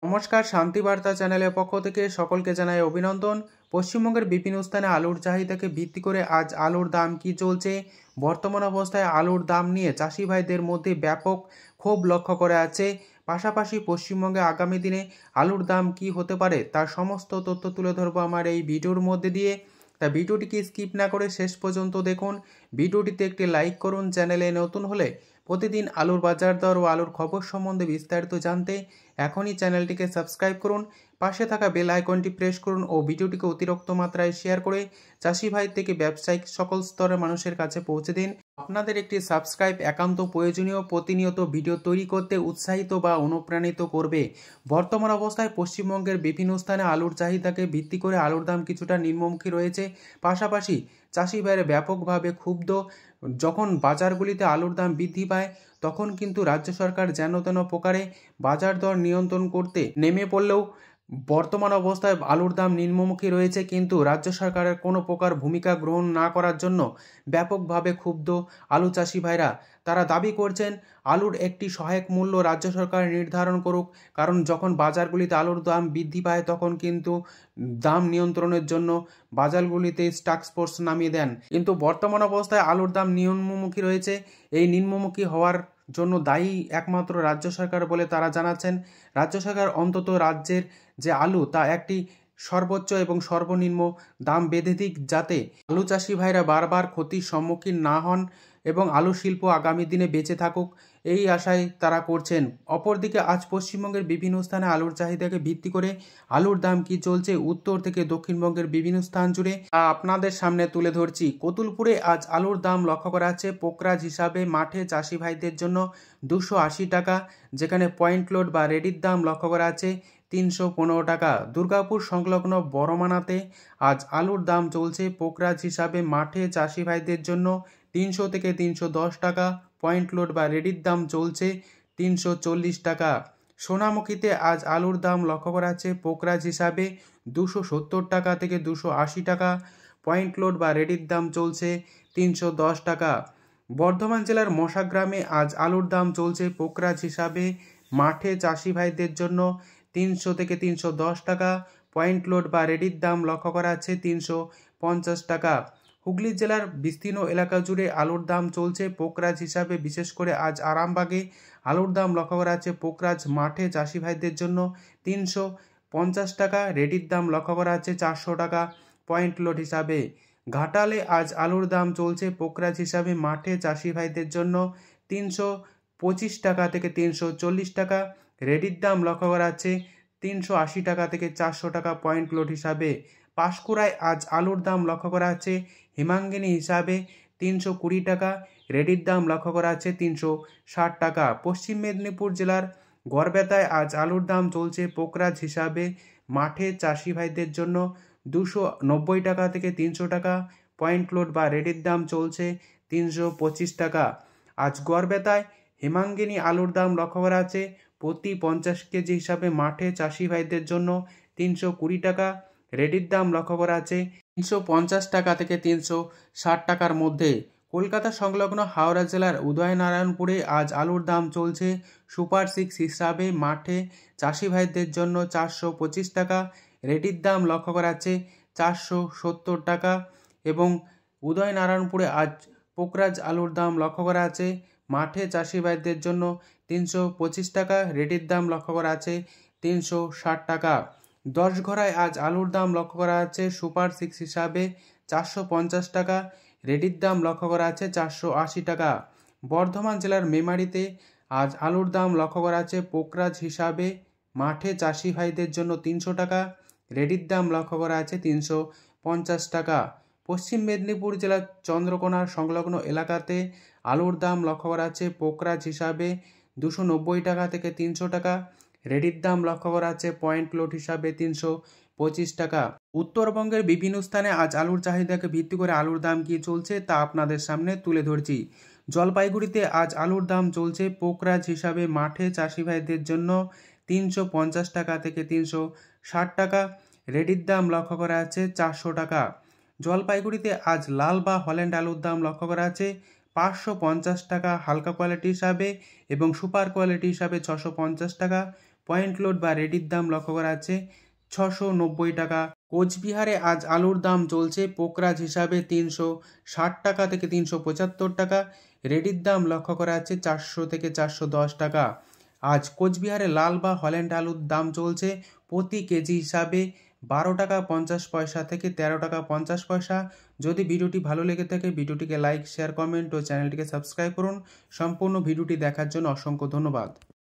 নমস্কার, শান্তি বার্তা চ্যানেলের পক্ষ থেকে সকলকে জানাই অভিনন্দন। পশ্চিমবঙ্গের বিভিন্ন স্থানে আলুর চাহিদাকে ভিত্তি করে আজ আলুর দাম কি চলছে, বর্তমান অবস্থায় আলুর দাম নিয়ে চাষি ভাইদের মধ্যে ব্যাপক ক্ষোভ লক্ষ্য করা যাচ্ছে। পাশাপাশি পশ্চিমবঙ্গে আগামী দিনে আলুর দাম কি হতে পারে তার সমস্ত তথ্য তুলে ধরবো আমার এই ভিডিওর মধ্যে দিয়ে। তা ভিডিওটিকে স্কিপ না করে শেষ পর্যন্ত দেখুন। ভিডিওটিতে একটি লাইক করুন। চ্যানেলে নতুন হলে প্রতিদিন আলুর বাজার দর ও আলুর খবর সম্বন্ধে বিস্তারিত জানতে এখনই চ্যানেলটিকে সাবস্ক্রাইব করুন, পাশে থাকা বেল আইকনটি প্রেস করুন ও ভিডিওটিকে অতিরিক্ত মাত্রায় শেয়ার করে চাষি ভাই থেকে ব্যবসায়িক সকল স্তরের মানুষের কাছে পৌঁছে দিন। আপনাদের একটি সাবস্ক্রাইব একান্ত প্রয়োজনীয়, প্রতিনিয়ত ভিডিও তৈরি করতে উৎসাহিত বা অনুপ্রাণিত করবে। বর্তমান অবস্থায় পশ্চিমবঙ্গের বিভিন্ন স্থানে আলুর চাহিদাকে ভিত্তি করে আলুর দাম কিছুটা নিম্নমুখী রয়েছে। পাশাপাশি চাষি ভাইয়েরা ব্যাপকভাবে ক্ষুব্ধ। যখন বাজারগুলিতে আলুর দাম বৃদ্ধি পায় তখন কিন্তু রাজ্য সরকার যেন তেন প্রকারে বাজার দর নিয়ন্ত্রণ করতে নেমে পড়লেও বর্তমান অবস্থায় আলুর দাম নিম্নমুখী রয়েছে, কিন্তু রাজ্য সরকারের কোনো প্রকার ভূমিকা গ্রহণ না করার জন্য ব্যাপকভাবে ক্ষুব্ধ আলু চাষি ভাইরা। তারা দাবি করছেন আলুর একটি সহায়ক মূল্য রাজ্য সরকার নির্ধারণ করুক, কারণ যখন বাজারগুলিতে আলুর দাম বৃদ্ধি পায় তখন কিন্তু দাম নিয়ন্ত্রণের জন্য বাজারগুলিতে টাস্ক ফোর্স নামিয়ে দেন, কিন্তু বর্তমান অবস্থায় আলুর দাম নিম্নমুখী রয়েছে। এই নিম্নমুখী হওয়ার জন্য দায়ী একমাত্র রাজ্য সরকার বলে তারা জানাচ্ছেন। রাজ্য সরকার অন্তত রাজ্যের যে আলু তা একটি সর্বোচ্চ এবং সর্বনিম্ন দাম বেঁধে দিক, যাতে আলু চাষি ভাইরা বারবার ক্ষতির সম্মুখীন না হন এবং আলু শিল্প আগামী দিনে বেঁচে থাকুক, এই আশায় তারা করছেন। অপরদিকে আজ পশ্চিমবঙ্গের বিভিন্ন স্থানে আলুর চাহিদাকে ভিত্তি করে আলুর দাম কি চলছে উত্তর থেকে দক্ষিণবঙ্গের বিভিন্ন স্থান জুড়ে তা আপনাদের সামনে তুলে ধরছি। কতুলপুরে আজ আলুর দাম লক্ষ্য করা যাচ্ছে পোকরাজ হিসাবে মাঠে চাষি ভাইদের জন্য 280 টাকা, যেখানে পয়েন্ট লোড বা রেডির দাম লক্ষ্য করা আছে 315 টাকা। দুর্গাপুর সংলগ্ন বড়মানাতে আজ আলুর দাম চলছে পোকরাজ হিসাবে মাঠে চাষি ভাইদের জন্য 300 থেকে 310 টাকা, পয়েন্ট লোড বা রেডির দাম চলছে 340 টাকা। সোনামুখীতে আজ আলুর দাম লক্ষ্য করা আছে পোকরাজ হিসাবে 270 টাকা থেকে 280 টাকা, পয়েন্ট লোড বা রেডির দাম চলছে 310 টাকা। বর্ধমান জেলার মশাগ্রামে আজ আলুর দাম চলছে পোকরাজ হিসাবে মাঠে চাষি ভাইদের জন্য 300 থেকে 310 টাকা, পয়েন্ট লোড বা রেডির দাম লক্ষ্য করা আছে 350 টাকা। হুগলি জেলার বিস্তীর্ণ এলাকা জুড়ে আলুর দাম চলছে পোকরাজ হিসাবে, বিশেষ করে আজ আরামবাগে আলুর দাম লক্ষ্য করা আছে পোকরাজ মাঠে চাষি ভাইদের জন্য 350 টাকা, রেডির দাম লক্ষ্য করা আছে 400 টাকা, পয়েন্ট লোড হিসাবে। ঘাটালে আজ আলুর দাম চলছে পোকরাজ হিসাবে মাঠে চাষি ভাইদের জন্য 325 টাকা থেকে 340 টাকা, রেডির দাম লক্ষ্য করা আছে 380 টাকা থেকে 400 টাকা, পয়েন্ট লোড হিসাবে। পাঁশকুড়ায় আজ আলুর দাম লক্ষ্য করা আছে হিমাঙ্গিনী হিসাবে 320 টাকা, রেডির দাম লক্ষ্য করা আছে 360 টাকা। পশ্চিম মেদিনীপুর জেলার গড়বেতায় আজ আলুর দাম চলছে পোকরাজ হিসাবে মাঠে চাষি ভাইদের জন্য 290 টাকা থেকে 300 টাকা, পয়েন্ট লোড বা রেডির দাম চলছে 325 টাকা। আজ গড়বেতায় হিমাঙ্গিনী আলুর দাম লক্ষ্য করা আছে প্রতি 50 কেজি হিসাবে মাঠে চাষি ভাইদের জন্য 320 টাকা, রেডির দাম লক্ষ্য করা আছে 350 টাকা থেকে 360 টাকার মধ্যে। কলকাতা সংলগ্ন হাওড়া জেলার উদয়নারায়ণপুরে আজ আলুর দাম চলছে সুপার 6 হিসাবে মাঠে চাষি ভাইদের জন্য 425 টাকা, রেডির দাম লক্ষ্য করা আছে 470 টাকা। এবং উদয়নারায়ণপুরে আজ পোকরাজ আলুর দাম লক্ষ্য করা আছে মাঠে চাষি ভাইদের জন্য 325 টাকা, রেডির দাম লক্ষ্য করা আছে 360 টাকা। 10 ঘরায় আজ আলুর দাম লক্ষ্য করা আছে সুপার 6 হিসাবে 450 টাকা, রেডির দাম লক্ষ্য করা আছে 480 টাকা। বর্ধমান জেলার মেমারিতে আজ আলুর দাম লক্ষ্য করা আছে পোকরাজ হিসাবে মাঠে চাষি ভাইদের জন্য 300 টাকা, রেডির দাম লক্ষ্য করা আছে 350 টাকা। পশ্চিম মেদিনীপুর জেলার চন্দ্রকোনার সংলগ্ন এলাকাতে আলুর দাম লক্ষ্য করা আছে পোকরাজ হিসাবে 290 টাকা থেকে 300 টাকা, রেডির দাম লক্ষ্য করা আছে পয়েন্ট লোড হিসাবে 325 টাকা। উত্তরবঙ্গের বিভিন্ন স্থানে আজ আলুর চাহিদাকে ভিত্তি করে আলুর দাম কি চলছে তা আপনাদের সামনে তুলে ধরছি। জলপাইগুড়িতে আজ আলুর দাম চলছে পোকরাজ হিসাবে মাঠে চাষি ভাইদের জন্য 350 টাকা থেকে 360 টাকা, রেডির দাম লক্ষ্য করা আছে 400 টাকা। জলপাইগুড়িতে আজ লাল বা হল্যান্ড আলুর দাম লক্ষ্য করা আছে 550 টাকা হালকা কোয়ালিটি হিসাবে এবং সুপার কোয়ালিটি হিসাবে 650 টাকা, পয়েন্ট লোড বা রেডির দাম লক্ষ্য করা যাচ্ছে 690 টাকা। কোচবিহারে আজ আলুর দাম চলছে পোকরাজ হিসাবে 360 টাকা থেকে 375 টাকা। রেডির দাম লক্ষ্য করা যাচ্ছে 400 থেকে 410 টাকা। আজ কোচবিহারে লাল বা হল্যান্ড আলুর দাম চলছে প্রতি কেজি হিসাবে 12 টাকা 50 পয়সা থেকে 13 টাকা 50 পয়সা। যদি ভিডিওটি ভালো লেগে থাকে ভিডিওটিকে লাইক, শেয়ার, কমেন্ট ও চ্যানেলটিকে সাবস্ক্রাইব করুন। সম্পূর্ণ ভিডিওটি দেখার জন্য অসংখ্য ধন্যবাদ।